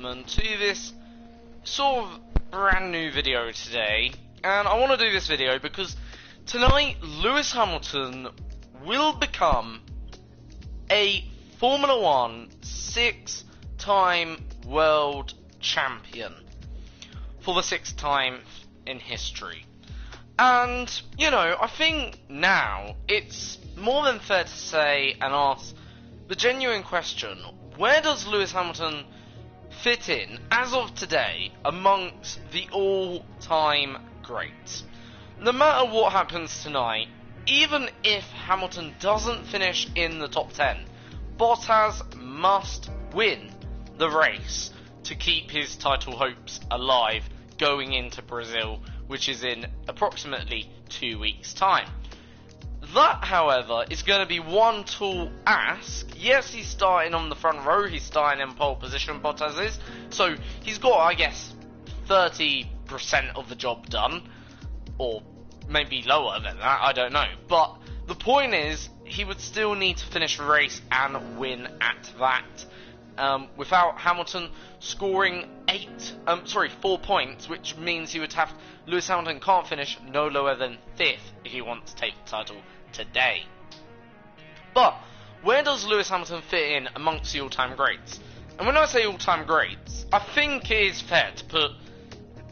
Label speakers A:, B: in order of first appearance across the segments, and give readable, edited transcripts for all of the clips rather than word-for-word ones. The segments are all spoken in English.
A: To this sort of brand new video today, and I want to do this video because tonight Lewis Hamilton will become a Formula 1 six-time world champion for the sixth time in history. And, you know, I think now it's more than fair to say and ask the genuine question, where does Lewis Hamilton fit in, as of today, amongst the all-time greats? No matter what happens tonight, even if Hamilton doesn't finish in the top 10, Bottas must win the race to keep his title hopes alive going into Brazil, which is in approximately 2 weeks' time. That, however, is going to be one tall ask. Yes, he's starting on the front row, he's starting in pole position, Bottas is, so he's got, I guess, 30% of the job done, or maybe lower than that, I don't know. But the point is, he would still need to finish the race and win at that, without Hamilton scoring 4 points, which means he would have, Lewis Hamilton can't finish no lower than 5th if he wants to take the title today. But where does Lewis Hamilton fit in amongst the all-time greats? And when I say all-time greats, I think it is fair to put,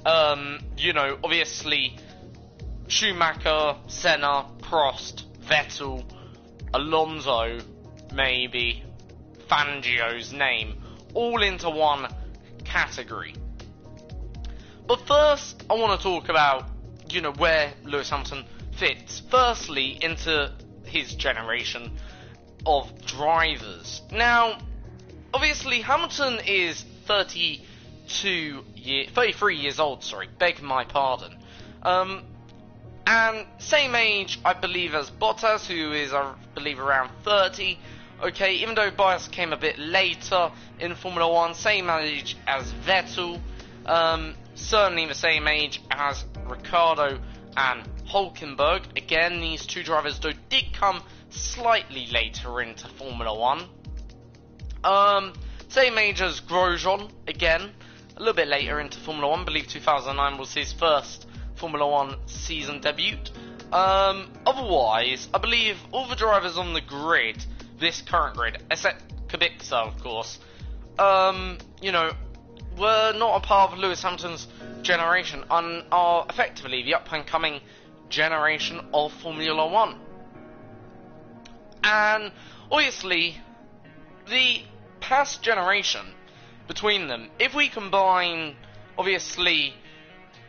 A: obviously Schumacher, Senna, Prost, Vettel, Alonso, maybe Fangio's name, all into one category. But first, I want to talk about, where Lewis Hamilton fits. Firstly, into his generation of drivers. Now, obviously, Hamilton is 33 years old, beg my pardon. And same age, I believe, as Bottas, who is, I believe, around 30. Okay, even though Bottas came a bit later in Formula 1, same age as Vettel. Certainly the same age as Ricciardo and Hülkenberg. Again, these two drivers did come slightly later into Formula 1. Same age as Grosjean, again, a little bit later into Formula 1. I believe 2009 was his first Formula 1 season debut. Otherwise, I believe all the drivers on the grid, this current grid, except Kubica, of course, were not a part of Lewis Hamilton's generation and are effectively the up-and-coming generation of Formula 1. And obviously, the past generation between them, if we combine, obviously,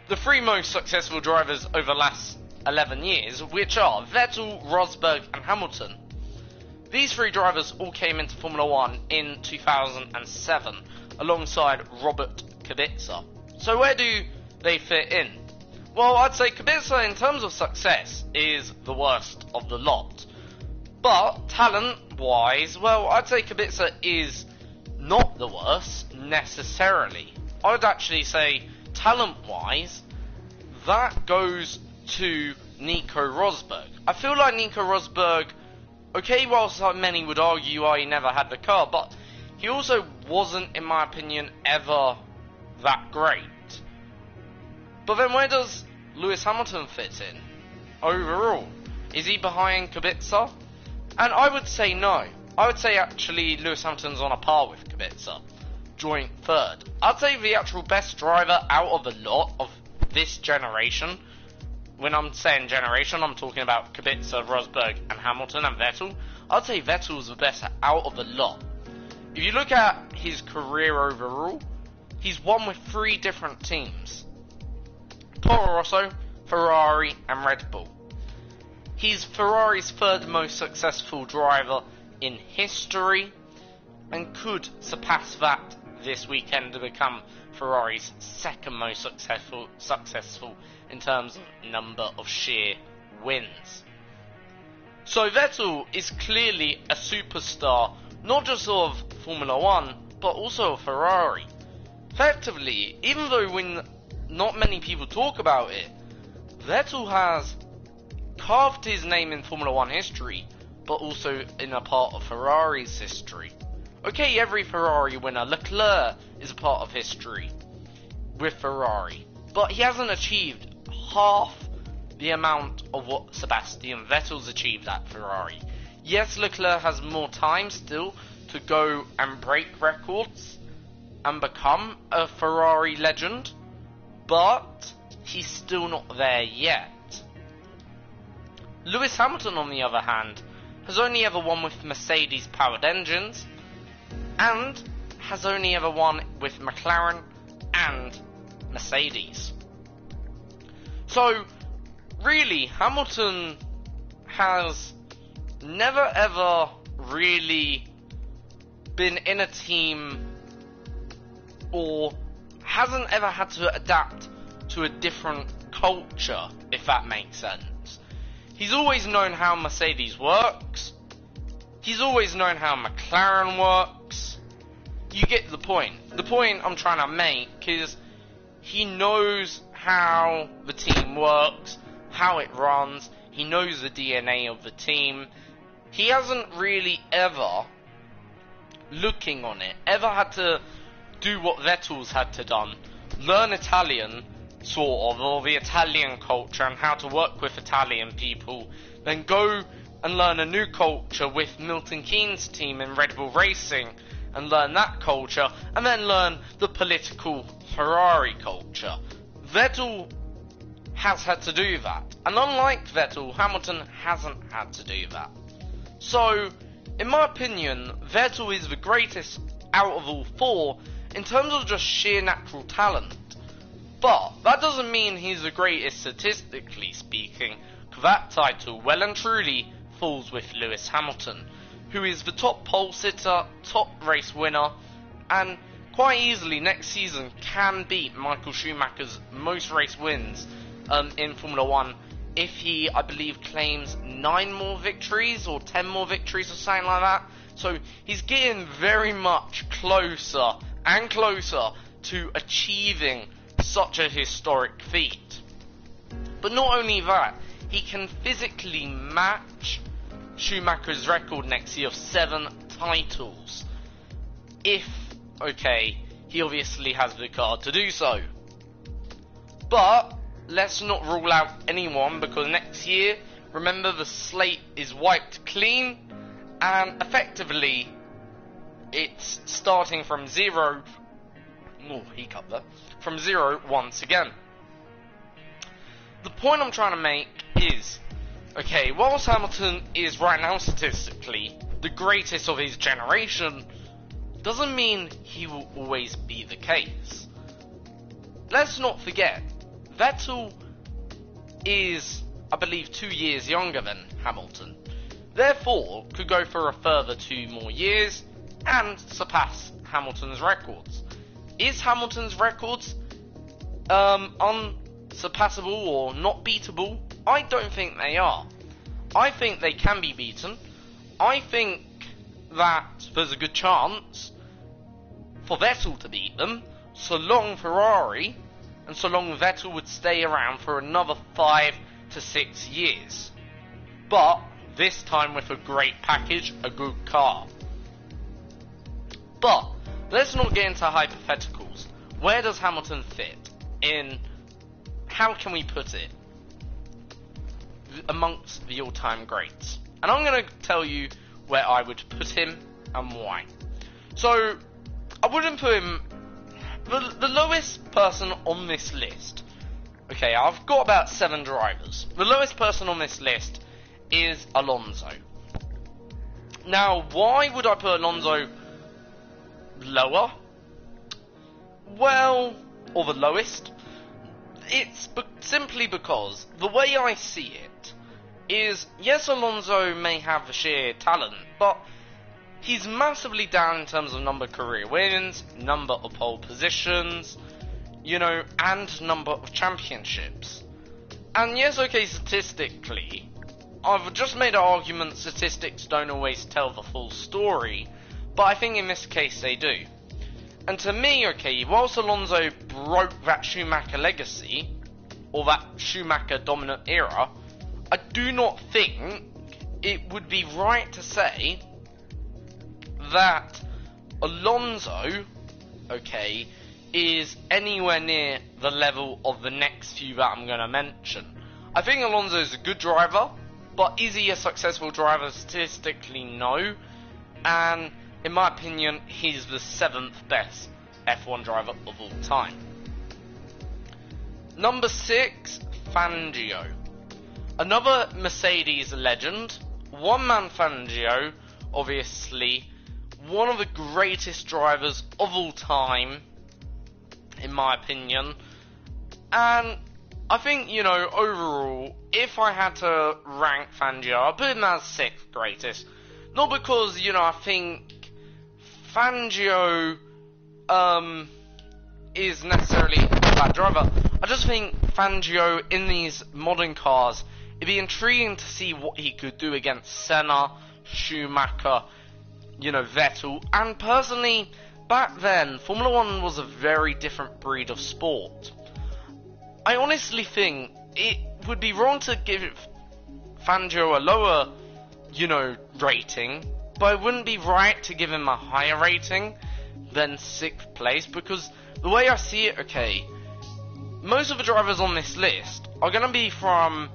A: the three most successful drivers over the last 11 years, which are Vettel, Rosberg and Hamilton, these three drivers all came into Formula 1 in 2007, alongside Robert Kubica. So where do they fit in? Well, I'd say Kubica, in terms of success, is the worst of the lot. But talent-wise, well, I'd say Kubica is not the worst, necessarily. I would actually say, talent-wise, that goes to Nico Rosberg. I feel like Nico Rosberg, okay, whilst many would argue he never had the car, but he also wasn't, in my opinion, ever that great. But then where does Lewis Hamilton fit in overall? Is he behind Kubica? And I would say no. I would say actually Lewis Hamilton's on a par with Kubica, joint third. I'd say the actual best driver out of the lot of this generation, when I'm saying generation, I'm talking about Kubica, Rosberg and Hamilton and Vettel. I'd say Vettel's the best out of the lot. If you look at his career overall, he's won with 3 different teams: Toro Rosso, Ferrari and Red Bull. He's Ferrari's 3rd most successful driver in history and could surpass that this weekend to become Ferrari's 2nd most successful in terms of number of sheer wins. So Vettel is clearly a superstar, not just of Formula 1, but also of Ferrari. Effectively, even though when not many people talk about it, Vettel has carved his name in Formula 1 history, but also in a part of Ferrari's history. Okay, every Ferrari winner, Leclerc is a part of history with Ferrari, but he hasn't achieved half the amount of what Sebastian Vettel's achieved at Ferrari. Yes, Leclerc has more time still to go and break records and become a Ferrari legend, but he's still not there yet. Lewis Hamilton, on the other hand, has only ever won with Mercedes-powered engines, and has only ever won with McLaren and Mercedes. So, really, Hamilton has never ever really been in a team, or hasn't ever had to adapt to a different culture, if that makes sense. He's always known how Mercedes works. He's always known how McLaren works. You get the point. The point I'm trying to make is he knows how the team works, how it runs. He knows the DNA of the team. He hasn't really ever, looking on it, ever had to do what Vettel's had to done. Learn Italian, sort of, or the Italian culture and how to work with Italian people. Then go and learn a new culture with Milton Keynes' team in Red Bull Racing and learn that culture, and then learn the political Ferrari culture. Vettel has had to do that, and unlike Vettel, Hamilton hasn't had to do that. So, in my opinion, Vettel is the greatest out of all four in terms of just sheer natural talent. But that doesn't mean he's the greatest statistically speaking, because that title well and truly falls with Lewis Hamilton, who is the top pole sitter, top race winner, and quite easily next season can beat Michael Schumacher's most race wins in Formula 1 if he, I believe, claims 9 more victories or 10 more victories or something like that. So he's getting very much closer and closer to achieving such a historic feat. But not only that, he can physically match Schumacher's record next year of 7 titles. If, okay, he obviously has the card to do so. But let's not rule out anyone, because next year, remember, the slate is wiped clean, and effectively it's starting from zero. Oh, hiccup there. From zero once again. The point I'm trying to make is, okay, whilst Hamilton is right now statistically the greatest of his generation, doesn't mean he will always be the case. Let's not forget, Vettel is, I believe, 2 years younger than Hamilton. Therefore, could go for a further 2 more years and surpass Hamilton's records. Is Hamilton's records unsurpassable or not beatable? I don't think they are. I think they can be beaten. I think that there's a good chance for Vettel to beat them, so long Ferrari and so long Vettel would stay around for another 5 to 6 years. But this time with a great package, a good car. But let's not get into hypotheticals. Where does Hamilton fit in, how can we put it, amongst the all-time greats? And I'm going to tell you where I would put him and why. So, I wouldn't put him, the lowest person on this list. Okay, I've got about 7 drivers. The lowest person on this list is Alonso. Now, why would I put Alonso lower? Well, or the lowest? It's simply because the way I see it is, yes, Alonso may have the sheer talent, but he's massively down in terms of number of career wins, number of pole positions, and number of championships. And yes, okay, statistically, I've just made an argument statistics don't always tell the full story, but I think in this case they do. And to me, okay, whilst Alonso broke that Schumacher legacy, or that Schumacher dominant era, I do not think it would be right to say that Alonso, okay, is anywhere near the level of the next few that I'm going to mention. I think Alonso is a good driver, but is he a successful driver? Statistically, no. And in my opinion, he's the 7th best F1 driver of all time. Number 6, Fangio. Another Mercedes legend. One-man Fangio, obviously, one of the greatest drivers of all time, in my opinion. And I think, you know, overall, if I had to rank Fangio, I'd put him as 6th greatest. Not because, you know, I think Fangio is necessarily a bad driver. I just think Fangio in these modern cars, it'd be intriguing to see what he could do against Senna, Schumacher, you know, Vettel. And personally, back then, Formula 1 was a very different breed of sport. I honestly think it would be wrong to give Fangio a lower, you know, rating, but it wouldn't be right to give him a higher rating than 6th place, because the way I see it, okay, most of the drivers on this list are going to be from,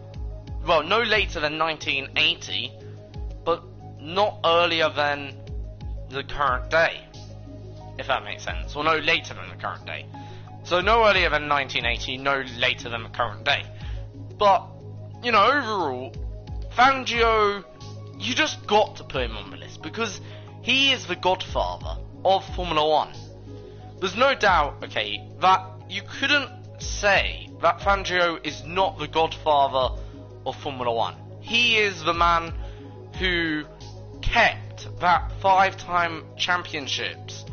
A: well, no later than 1980, but not earlier than the current day, if that makes sense, or no later than the current day. So no earlier than 1980, no later than the current day. But, you know, overall, Fangio, you just got to put him on the list, because he is the godfather of Formula 1. There's no doubt, okay, that you couldn't say that Fangio is not the godfather of Formula 1. He is the man who kept that 5-time championships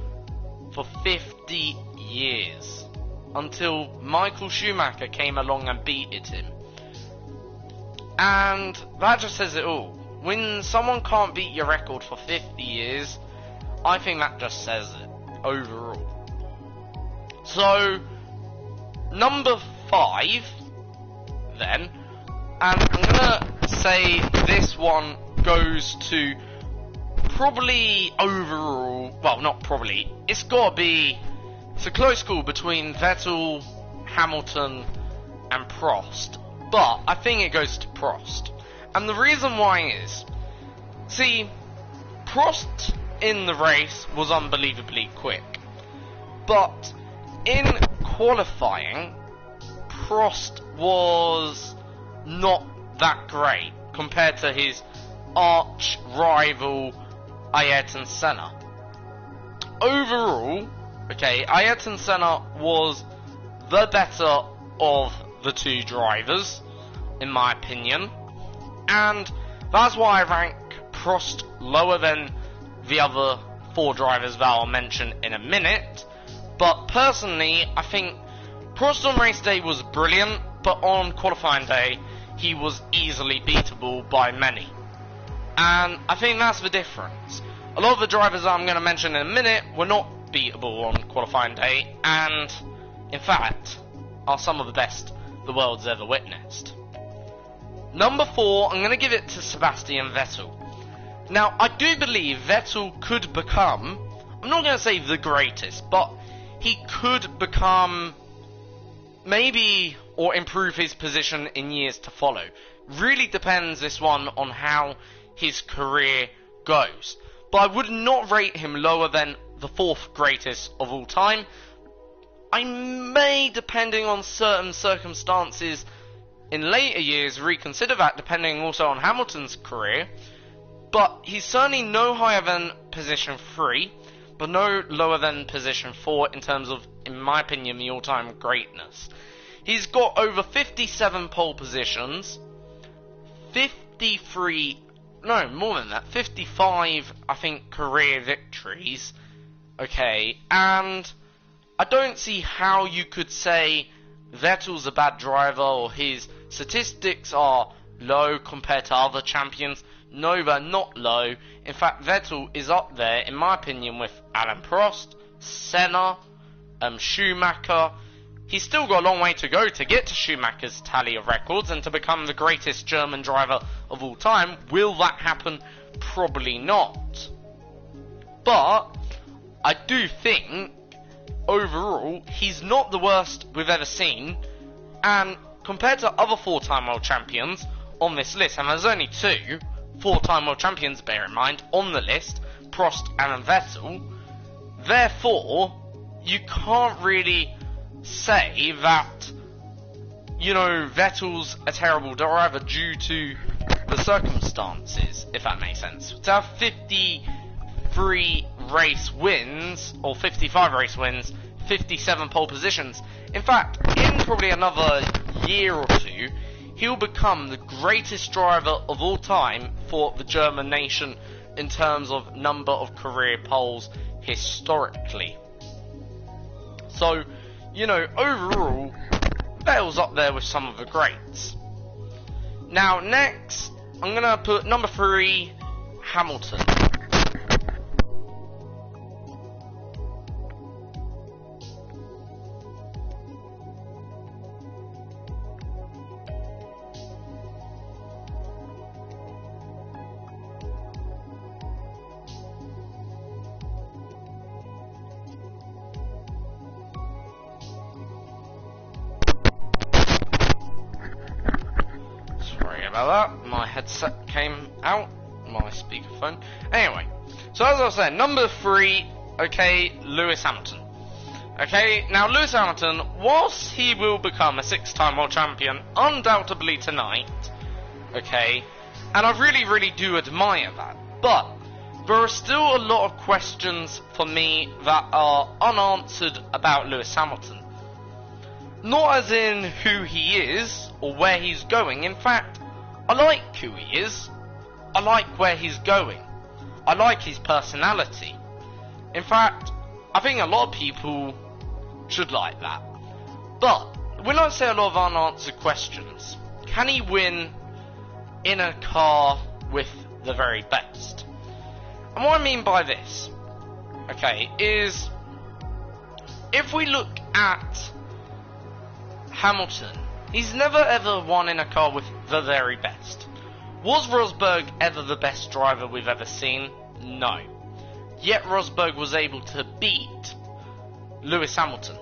A: for 50 years. Until Michael Schumacher came along and beat him. And that just says it all. When someone can't beat your record for 50 years, I think that just says it, overall. So, number 5, then, and I'm gonna say this one goes to probably overall, well, not probably, it's gotta be, it's a close call between Vettel, Hamilton, and Prost, but I think it goes to Prost. And the reason why is, see, Prost in the race was unbelievably quick, but in qualifying, Prost was not that great compared to his arch rival Ayrton Senna. Overall, okay, Ayrton Senna was the better of the two drivers, in my opinion, and that's why I rank Prost lower than the other 4 drivers that I'll mention in a minute. But personally, I think Prost on race day was brilliant, but on qualifying day, he was easily beatable by many. And I think that's the difference. A lot of the drivers that I'm going to mention in a minute were not beatable on qualifying day, and in fact are some of the best the world's ever witnessed. Number 4, I'm going to give it to Sebastian Vettel. Now, I do believe Vettel could become, I'm not going to say the greatest, but he could become maybe, or improve his position in years to follow. Really depends, this one, on how his career goes. But I would not rate him lower than the 4th greatest of all time. I may, depending on certain circumstances in later years, reconsider that, depending also on Hamilton's career. But he's certainly no higher than position 3, but no lower than position 4 in terms of, in my opinion, the all-time greatness. He's got over 57 pole positions, 55, I think, career victories. Okay, and I don't see how you could say Vettel's a bad driver or his statistics are low compared to other champions. No, they're not low. In fact, Vettel is up there, in my opinion, with Alain Prost, Senna, Schumacher. He's still got a long way to go to get to Schumacher's tally of records and to become the greatest German driver of all time. Will that happen? Probably not. But I do think, overall, he's not the worst we've ever seen, and compared to other four-time world champions on this list, and there's only two four-time world champions, bear in mind, on the list, Prost and Vettel, therefore, you can't really say that, you know, Vettel's a terrible driver due to the circumstances, if that makes sense. To have 53 race wins, or 55 race wins, 57 pole positions, in fact, in probably another year or two, he'll become the greatest driver of all time for the German nation in terms of number of career poles historically. So, you know, overall, Vettel's up there with some of the greats. Now, next, I'm going to put number 3, Hamilton. About that, my headset came out, my speakerphone. Anyway, so as I was saying, number 3, okay, Lewis Hamilton. Okay, now Lewis Hamilton, whilst he will become a 6-time world champion, undoubtedly tonight, okay, and I really do admire that, but there are still a lot of questions for me that are unanswered about Lewis Hamilton. Not as in who he is, or where he's going. In fact, I like who he is, I like where he's going, I like his personality. In fact, I think a lot of people should like that. But, when I say a lot of unanswered questions, can he win in a car with the very best? And what I mean by this, okay, is if we look at Hamilton, he's never ever won in a car with the very best. Was Rosberg ever the best driver we've ever seen? No. Yet Rosberg was able to beat Lewis Hamilton.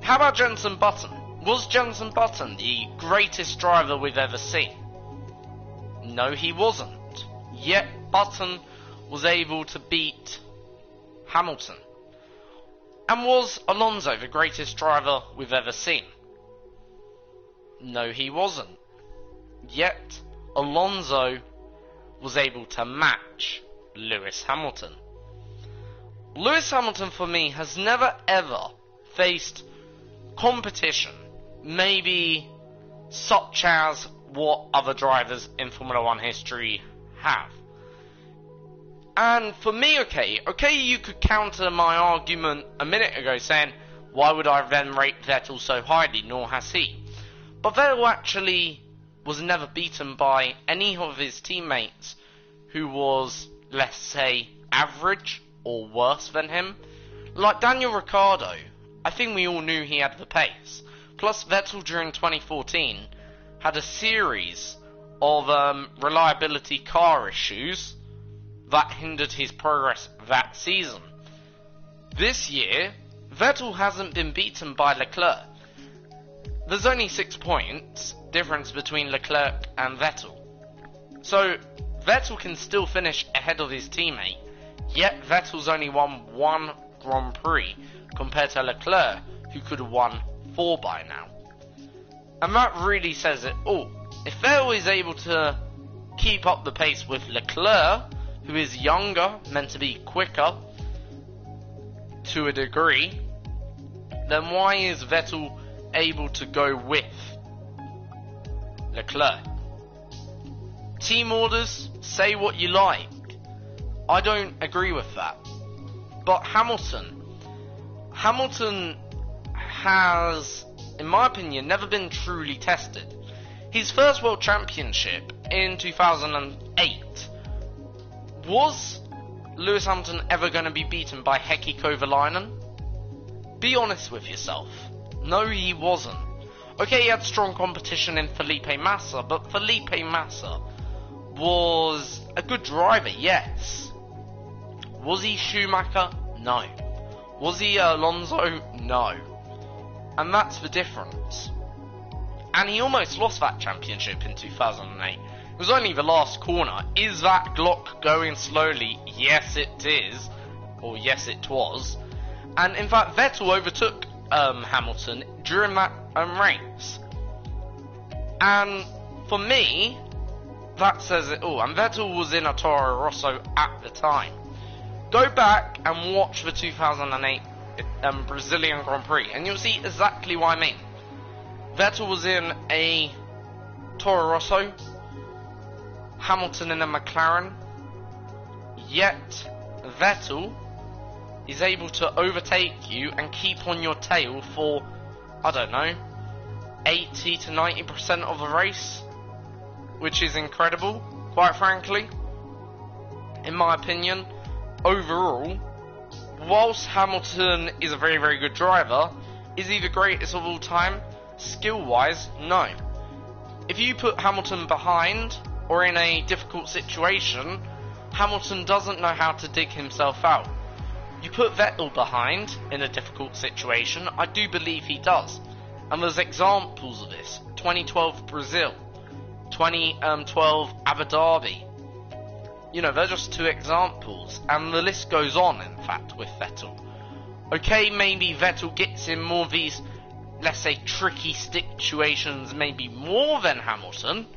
A: How about Jenson Button? Was Jenson Button the greatest driver we've ever seen? No, he wasn't. Yet Button was able to beat Hamilton. And was Alonso the greatest driver we've ever seen? No, he wasn't. Yet, Alonso was able to match Lewis Hamilton. Lewis Hamilton, for me, has never ever faced competition, maybe such as what other drivers in Formula 1 history have. And for me, okay, you could counter my argument a minute ago saying, why would I then rate Vettel so highly, nor has he? But Vettel actually was never beaten by any of his teammates who was, let's say, average or worse than him. Like Daniel Ricciardo, I think we all knew he had the pace. Plus Vettel during 2014 had a series of reliability car issues that hindered his progress that season. This year, Vettel hasn't been beaten by Leclerc. There's only 6 points difference between Leclerc and Vettel. So, Vettel can still finish ahead of his teammate, yet Vettel's only won 1 Grand Prix compared to Leclerc, who could have won 4 by now. And that really says it all. If Vettel is able to keep up the pace with Leclerc, who is younger, meant to be quicker, to a degree, then why is Vettel able to go with Leclerc? Team orders, say what you like. I don't agree with that. But Hamilton has, in my opinion, never been truly tested. His first world championship in 2008, was Lewis Hamilton ever going to be beaten by Heikki Kovalainen? Be honest with yourself. No, he wasn't. Okay, he had strong competition in Felipe Massa, but Felipe Massa was a good driver, yes. Was he Schumacher? No. Was he Alonso? No. And that's the difference. And he almost lost that championship in 2008. It was only the last corner. Is that Glock going slowly? Yes, it is. Or yes, it was. And in fact, Vettel overtook Hamilton during that race. And for me, that says it all. And Vettel was in a Toro Rosso at the time. Go back and watch the 2008 Brazilian Grand Prix, and you'll see exactly what I mean. Vettel was in a Toro Rosso, Hamilton in a McLaren, yet Vettel is able to overtake you and keep on your tail for, I don't know, 80 to 90% of the race, which is incredible, quite frankly, in my opinion. Overall, whilst Hamilton is a very, very good driver, is he the greatest of all time? Skill-wise, no. If you put Hamilton behind, or in a difficult situation, Hamilton doesn't know how to dig himself out. You put Vettel behind, in a difficult situation, I do believe he does. And there's examples of this. 2012 Brazil, 2012 Abu Dhabi. You know, they're just two examples, and the list goes on, in fact, with Vettel. Okay, maybe Vettel gets in more of these, let's say, tricky situations, maybe more than Hamilton,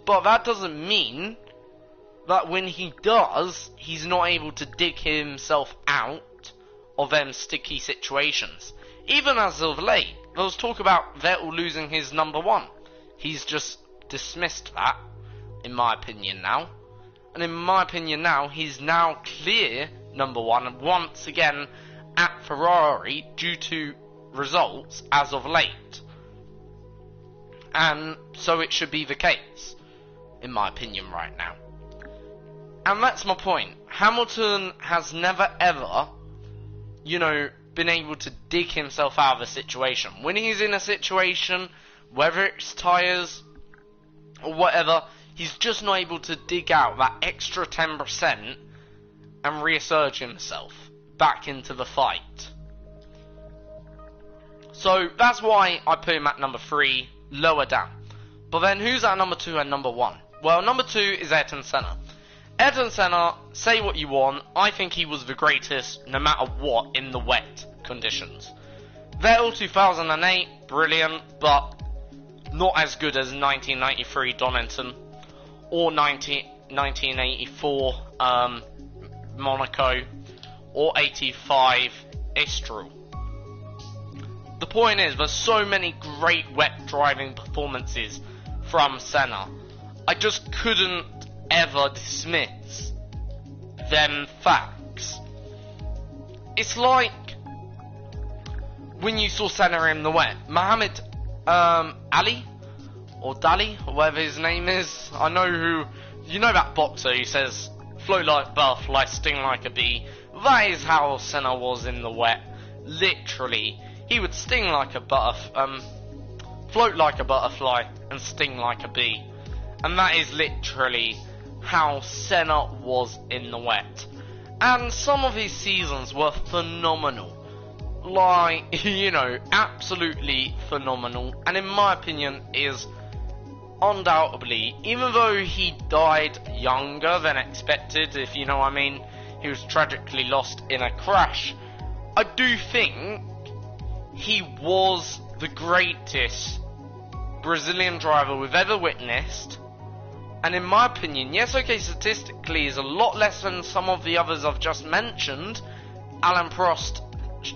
A: but that doesn't mean that when he does, he's not able to dig himself out of them sticky situations. Even as of late, there was talk about Vettel losing his number one. He's just dismissed that, in my opinion now. And in my opinion now, he's now clear number one, and once again at Ferrari due to results as of late. And so it should be the case, in my opinion right now. And that's my point. Hamilton has never ever, you know, been able to dig himself out of a situation. When he's in a situation, whether it's tyres or whatever, he's just not able to dig out that extra 10% and resurge himself back into the fight. So that's why I put him at number 3, lower down. But then who's at number 2 and number 1? Well, number 2 is Ayrton Senna. Ayrton Senna, say what you want, I think he was the greatest no matter what in the wet conditions. Vettel 2008, brilliant, but not as good as 1993 Donington. Or 1984 Monaco, or 85 Estoril. The point is, there's so many great wet driving performances from Senna. I just couldn't ever dismiss them facts. It's like when you saw Senna in the wet. Muhammad Ali, or Dali, or whatever his name is. I know who, you know that boxer who says, float like a butterfly, sting like a bee. That is how Senna was in the wet. Literally, he would sting like a float like a butterfly, and sting like a bee. And that is literally how Senna was in the wet. And some of his seasons were phenomenal. Like, you know, absolutely phenomenal. And in my opinion, is undoubtedly, even though he died younger than expected, if you know what I mean, he was tragically lost in a crash, I do think he was the greatest Brazilian driver we've ever witnessed. And in my opinion, yes, okay, statistically is a lot less than some of the others I've just mentioned, Alain Prost,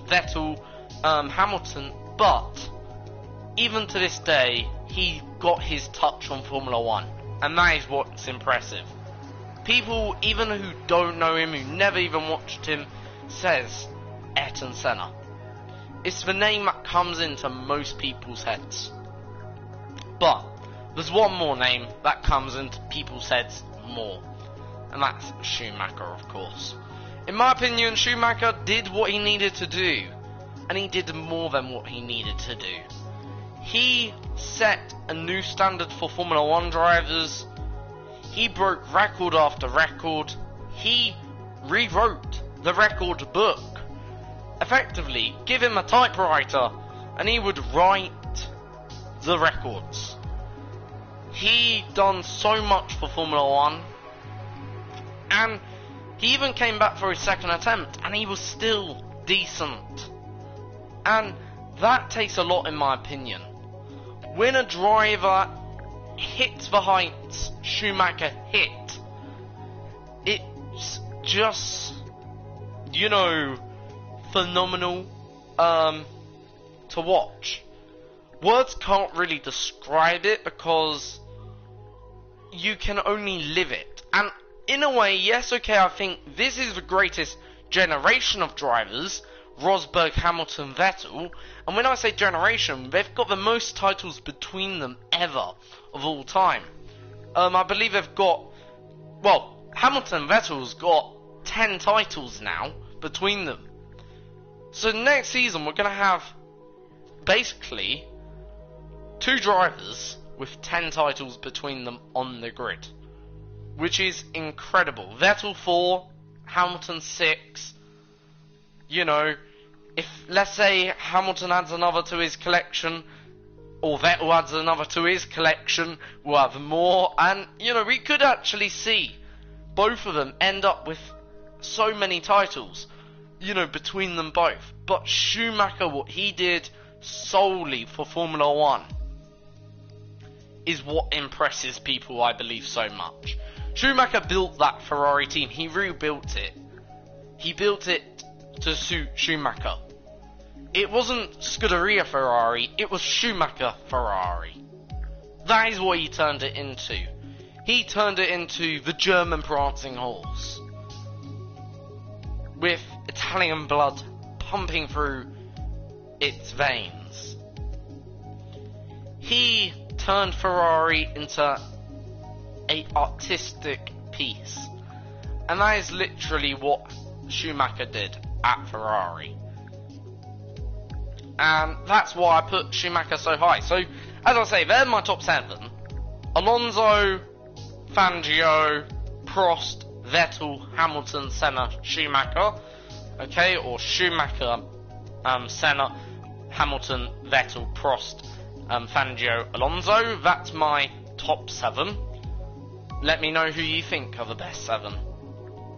A: Vettel, Hamilton, but even to this day, he got his touch on Formula 1, and that is what's impressive. People, even who don't know him, who never even watched him, says Ayrton Senna. It's the name that comes into most people's heads. But there's one more name that comes into people's heads more, and that's Schumacher, of course. In my opinion, Schumacher did what he needed to do, and he did more than what he needed to do. He set a new standard for Formula 1 drivers. He broke record after record. He rewrote the record book. Effectively, give him a typewriter and he would write the records. He done so much for Formula 1, and he even came back for his second attempt and he was still decent. And that takes a lot in my opinion. When a driver hits the heights Schumacher hit, it's just, you know, phenomenal to watch. Words can't really describe it because you can only live it. And in a way, yes, okay, I think this is the greatest generation of drivers, Rosberg, Hamilton, Vettel. And when I say generation, they've got the most titles between them ever of all time. I believe they've got, well, Hamilton and Vettel's got 10 titles now between them. So next season we're going to have basically 2 drivers with 10 titles between them on the grid, which is incredible. Vettel 4, Hamilton 6. You know, if let's say Hamilton adds another to his collection, or Vettel adds another to his collection, we'll have more. And you know, we could actually see both of them end up with so many titles, you know, between them both. But Schumacher, what he did solely for Formula 1 is what impresses people, I believe, so much. Schumacher built that Ferrari team. He rebuilt it. He built it to suit Schumacher. It wasn't Scuderia Ferrari, it was Schumacher Ferrari. That is what he turned it into. He turned it into the German prancing horse, with Italian blood pumping through its veins. He turned Ferrari into an artistic piece, and that is literally what Schumacher did at Ferrari. And that's why I put Schumacher so high. So, as I say, they're my top 7. Alonso, Fangio, Prost, Vettel, Hamilton, Senna, Schumacher. Okay, or Schumacher, Senna, Hamilton, Vettel, Prost, Fangio, Alonso. That's my top 7. Let me know who you think are the best 7.